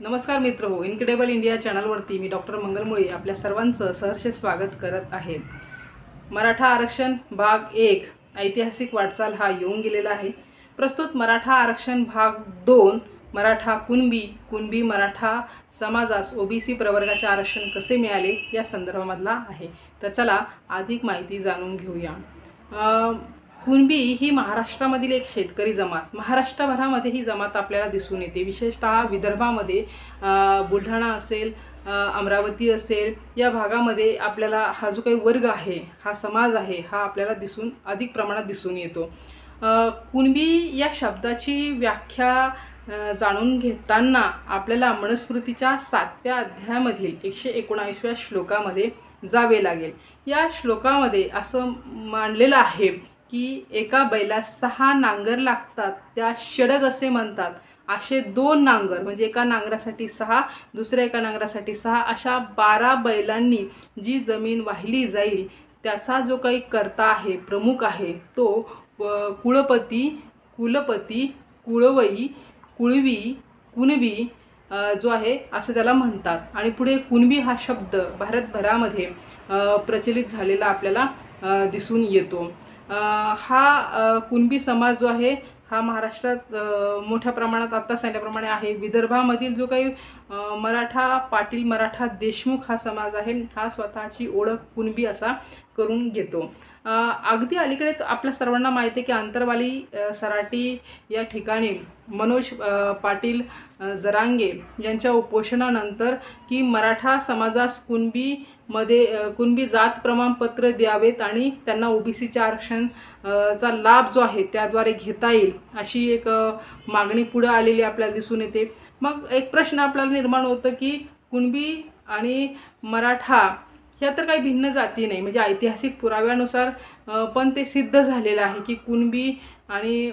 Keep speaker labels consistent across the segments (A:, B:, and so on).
A: नमस्कार मित्र हो, इनक्रेडिबल इंडिया चॅनलवरती मी डॉक्टर मंगलमुळे आपल्या सर्वांचं सहर्ष स्वागत करत आहे। मराठा आरक्षण भाग 1 ऐतिहासिक वाटचाल हा येऊन गेलेला आहे। प्रस्तुत मराठा आरक्षण भाग 2 मराठा कुणबी मराठा समाजास ओबीसी प्रवर्गाचे आरक्षण कसे मिळाले या संदर्भामधला आहे। तर चला अधिक माहिती जाणून घेऊया। कुणबी ही महाराष्ट्रामधील एक शेतकरी जमात, महाराष्ट्रभरामध्ये ही जमात आपल्याला दिसून येते। विशेषतः विदर्भामध्ये बुलढाणा असेल, अमरावती असेल, या भागामध्ये आपल्याला हा जो काही वर्ग आहे, हा समाज आहे, हा आपल्याला अधिक प्रमाणात दिसून येतो। कुणबी या शब्दाची व्याख्या जाणून घेताना आपल्याला मनुस्मृतीच्या 7व्या अध्यायामधील 119व्या श्लोकामध्ये जावे लागेल। या श्लोकामध्ये असं मांडलेलं आहे की एका बैलास 6 नांगर लागतात, त्या षडग असे म्हणतात। असे 2 नांगर म्हणजे एका नांगरासाठी 6, दुसऱ्या एका नांगरासाठी 6, अशा 12 बैलांनी जी जमीन वाहिली जाईल त्याचा जो काही कर्ता आहे, प्रमुख आहे, तो कुळपती, कुळवई, कुळवी, कुणबी जो आहे असं त्याला म्हणतात। आणि पुढे कुणबी हा शब्द भारतभरामध्ये प्रचलित झालेला आपल्याला दिसून येतो। हा कुणबी समाज जो आहे हा महाराष्ट्रात मोठ्या प्रमाणात आता सांगितल्याप्रमाणे आहे। विदर्भामधील जो काही मराठा पाटील, मराठा देशमुख हा समाज आहे, हा स्वतःची ओळख कुणबी असा करून घेतो। अगदी अलीकडे आपल्या सर्वांना माहिती आहे की अंतरवाली सराटी या ठिकाणी मनोज पाटील जरांगे यांच्या उपोषणानंतर की मराठा समाजास कुणबी जात प्रमाणपत्र द्यावेत आणि त्यांना ओबीसीच्या आरक्षणचा लाभ जो आहे त्याद्वारे घेता येईल अशी एक मागणी पुढे आलेली आपल्याला दिसून येते। मग एक प्रश्न आपल्याला निर्माण होतो की कुणबी आणि मराठा ह्या तर काही भिन्न जाती नाही, म्हणजे ऐतिहासिक पुराव्यानुसार पण ते सिद्ध झालेलं आहे की कुणबी आणि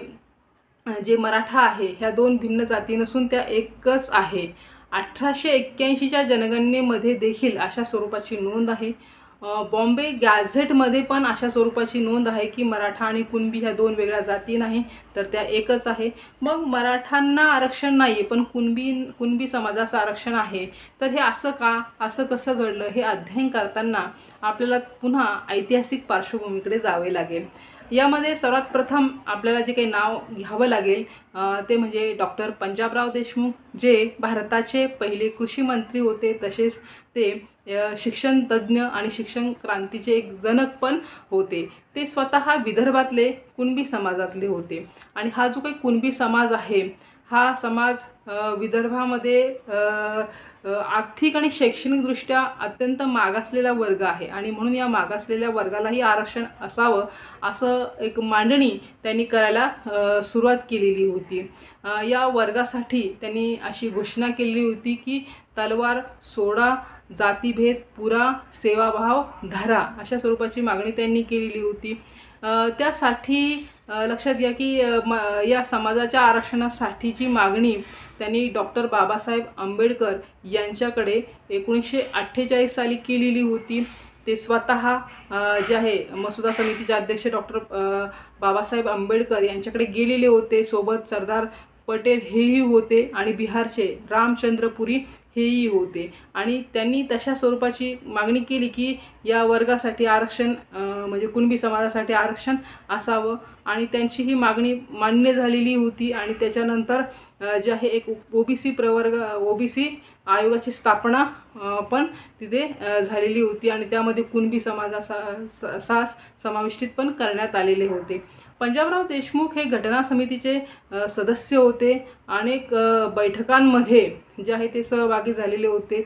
A: जे मराठा आहे ह्या 2 भिन्न जाती नसून त्या एकच आहे। 1881च्या जनगणनेमध्ये देखील अशा स्वरूपाची नोंद आहे। बॉम्बे गॅझेटमध्ये पण अशा स्वरूपाची नोंद आहे की मराठा आणि कुणबी ह्या 2 वेगळ्या जाती नाही तर त्या एकच आहे। मग मराठांना आरक्षण नाही पण कुणबी समाजाचं आरक्षण आहे, तर हे असं कसं घडलं हे अध्ययन करताना आपल्याला पुन्हा ऐतिहासिक पार्श्वभूमीकडे जावे लागेल। यामध्ये सर्वात प्रथम आपल्याला जे काही नाव घ्यावं लागेल ते म्हणजे डॉक्टर पंजाबराव देशमुख, जे भारताचे पहिले कृषी मंत्री होते, तसेच ते शिक्षण तज्ज्ञ आणि शिक्षण क्रांतीचे एक जनक पण होते। ते स्वतः विदर्भातले कुणबी समाजातले होते आणि हा जो काही कुणबी समाज आहे हा समाज विदर्भामध्ये आर्थिक आणि शैक्षणिकदृष्ट्या अत्यंत मागासलेला वर्ग आहे आणि म्हणून या मागासलेल्या वर्गालाही आरक्षण असावं असं एक मांडणी त्यांनी करायला सुरुवात केलेली होती। या वर्गासाठी त्यांनी अशी घोषणा केली होती की तलवार सोडा, जातीभेद पुरा, सेवाभाव धरा, अशा स्वरूपाची मागणी त्यांनी केलेली होती। त्यासाठी लक्षात घ्या की या समाजाच्या आरक्षणासाठीची मागणी त्यांनी डॉक्टर बाबासाहेब आंबेडकर यांच्याकडे 1948 साली केलेली होती। ते स्वतः जे आहे मसुदा समितीचे अध्यक्ष डॉक्टर बाबासाहेब आंबेडकर यांच्याकडे गेलेले होते, सोबत सरदार पटेल हेही होते आणि बिहारचे रामचंद्रपुरी हेही होते आणि त्यांनी तशा स्वरूपाची मागणी केली की या वर्गासाठी आरक्षण म्हणजे कुणबी समाजासाठी आरक्षण असावं आणि त्यांची ही मागणी मान्य झालेली होती। आणि त्याच्यानंतर जे आहे एक ओबीसी आयोगाची स्थापना पण तिथे झालेली होती आणि त्यामध्ये कुणबी समाजाचा समाविष्टित पण करण्यात आलेले होते। पंजाबराव देशमुख हे घटना समितीचे सदस्य होते, अनेक बैठकांमध्ये जे आहे ते सहभागी झालेले होते,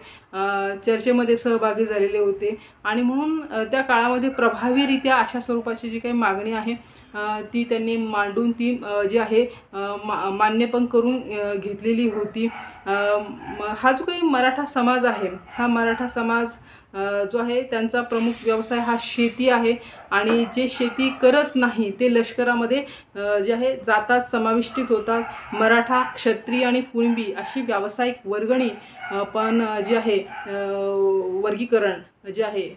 A: चर्चेमध्ये सहभागी झालेले होते आणि म्हणून त्या काळामध्ये प्रभावीरित्या अशा स्वरूपाची जी काही मागणी आहे ती त्यांनी मांडून ती जी आहे मान्य पण करून घेतलेली होती। हा जो काही मराठा समाज आहे हा मराठा समाज जो आहे त्यांचा प्रमुख व्यवसाय हा शेती आहे आणि जे शेती करत नाही ते लष्करामध्ये जे आहे जातात समाविष्टित होतात। मराठा, क्षत्रिय आणि कुणबी अशी व्यावसायिक वर्गणी पण जे आहे वर्गीकरण जे आहे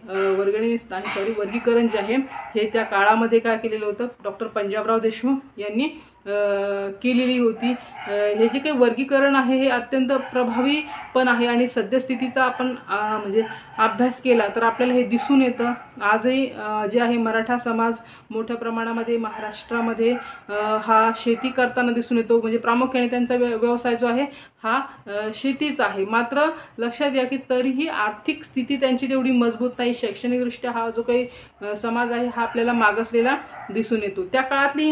A: वर्गीकरण जे आहे हे त्या काळामध्ये काय केलेलं होतं, डॉक्टर पंजाबराव देशमुख यांनी केलेली होती। हे जे काही वर्गीकरण आहे हे अत्यंत प्रभावी पण आहे आणि सद्यस्थितीचा आपण म्हणजे अभ्यास केला तर आपल्याला हे दिसून येतं। आजही जे आहे मराठा समाज मोठ्या प्रमाणामध्ये महाराष्ट्रामध्ये हा शेती करताना दिसून येतो, म्हणजे प्रामुख्याने त्यांचा व्यवसाय जो आहे हा शेतीच आहे। मात्र लक्षात घ्या की तरीही आर्थिक स्थिती त्यांची तेवढी मजबूत नाही, शैक्षणिकदृष्ट्या हा जो काही समाज आहे हा आपल्याला मागासलेला दिसून येतो। त्या काळातली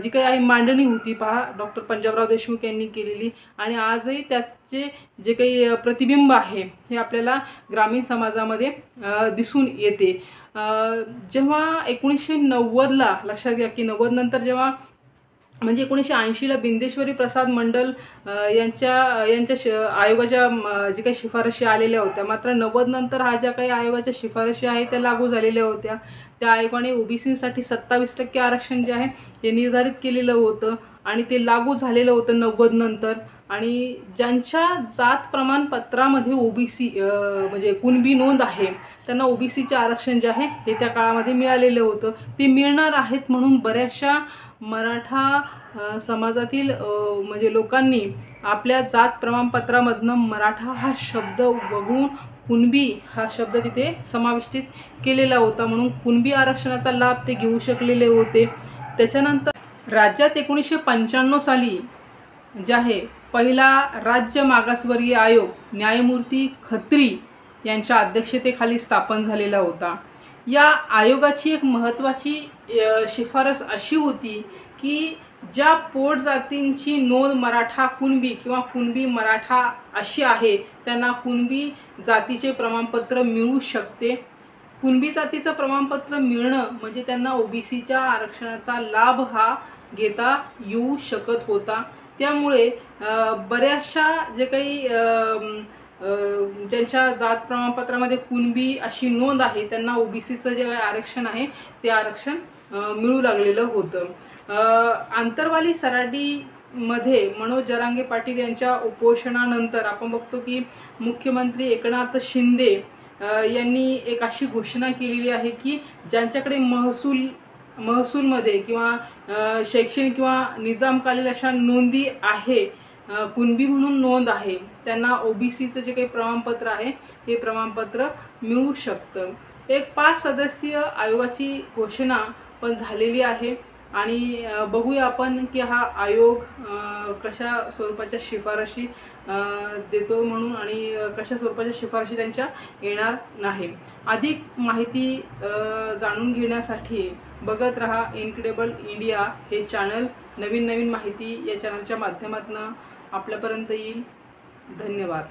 A: जी काही आहे मांडणी होती पहा डॉक्टर पंजाबराव देशमुख यांनी केलेली, आणि आजही त्याचे जे काही प्रतिबिंब आहे हे आपल्याला ग्रामीण समाजामध्ये दिसून येते। जेव्हा 1990ला लक्षात घ्या की 90 नंतर जेव्हा म्हणजे 1980ला बिंदेश्वरी प्रसाद मंडल यांच्या आयोगाच्या जे काही शिफारशी आलेल्या होत्या, मात्र 90 नंतर हा ज्या काही आयोगाच्या शिफारशी आहेत त्या लागू झालेल्या होत्या। त्या आयोगाने ओबीसीसाठी 27% आरक्षण जे आहे हे निर्धारित केलेलं होतं आणि ते लागू झालेलं होतं 90 नंतर। आणि ज्यांच्या जात प्रमाणपत्रामध्ये ओबीसी म्हणजे कुणबी नोंद आहे त्यांना ओबीसीचे आरक्षण जे आहे हे त्या काळामध्ये मिळालेलं होतं। ते मिळणार आहेत म्हणून बऱ्याचशा मराठा समाजातील म्हणजे लोकांनी आपल्या जात प्रमाणपत्रामधनं मराठा हा शब्द वगळून कुणबी हा शब्द तिथे समाविष्टित केलेला होता, म्हणून कुणबी आरक्षणाचा लाभ ते घेऊ शकलेले होते। त्याच्यानंतर राज्यात 1995 साली जे आहे पहिला राज्य मागासवर्गीय आयोग न्यायमूर्ती खत्री यांच्या अध्यक्षतेखाली स्थापन झालेला होता। या आयोगाची एक महत्त्वाची शिफारस अशी होती की ज्या पोट जातींची नोंद मराठा कुणबी किंवा कुणबी मराठा अशी आहे त्यांना कुणबी जातीचे प्रमाणपत्र मिळू शकते। कुणबी जातीचं प्रमाणपत्र मिळणं म्हणजे त्यांना ओबीसीच्या आरक्षणाचा लाभ हा घेता येऊ शकत होता। त्यामुळे बऱ्याचशा जे काही ज्यांच्या जात प्रमाणपत्रामध्ये कुणबी अशी नोंद आहे त्यांना ओबीसीचं जे आरक्षण आहे ते आरक्षण मिळू लागलेलं होतं। आंतरवाली सराटीमध्ये मनोज जरांगे पाटील यांच्या उपोषणानंतर आपण बघतो की मुख्यमंत्री एकनाथ शिंदे यांनी एक अशी घोषणा केलेली आहे की ज्यांच्याकडे महसूलमध्ये किंवा शैक्षणिक किंवा निजामकालीन अशा नोंदी आहे, कुणबी म्हणून नोंद आहे, त्यांना ओबीसीचं जे काही प्रमाणपत्र आहे हे प्रमाणपत्र मिळू शकतं। एक 5 सदस्यीय आयोगाची घोषणा पण झालेली आहे आणि बघूया आपण की हा आयोग कशा स्वरूपाच्या शिफारशी देतो म्हणून आणि कशा स्वरूपाच्या शिफारशी त्यांच्या येणार नाही। अधिक माहिती जाणून घेण्यासाठी बघत रहा इनक्रेडिबल इंडिया हे चॅनल। नवीन नवीन माहिती या चॅनलच्या माध्यमातून आपल्यापर्यंत येईल। धन्यवाद।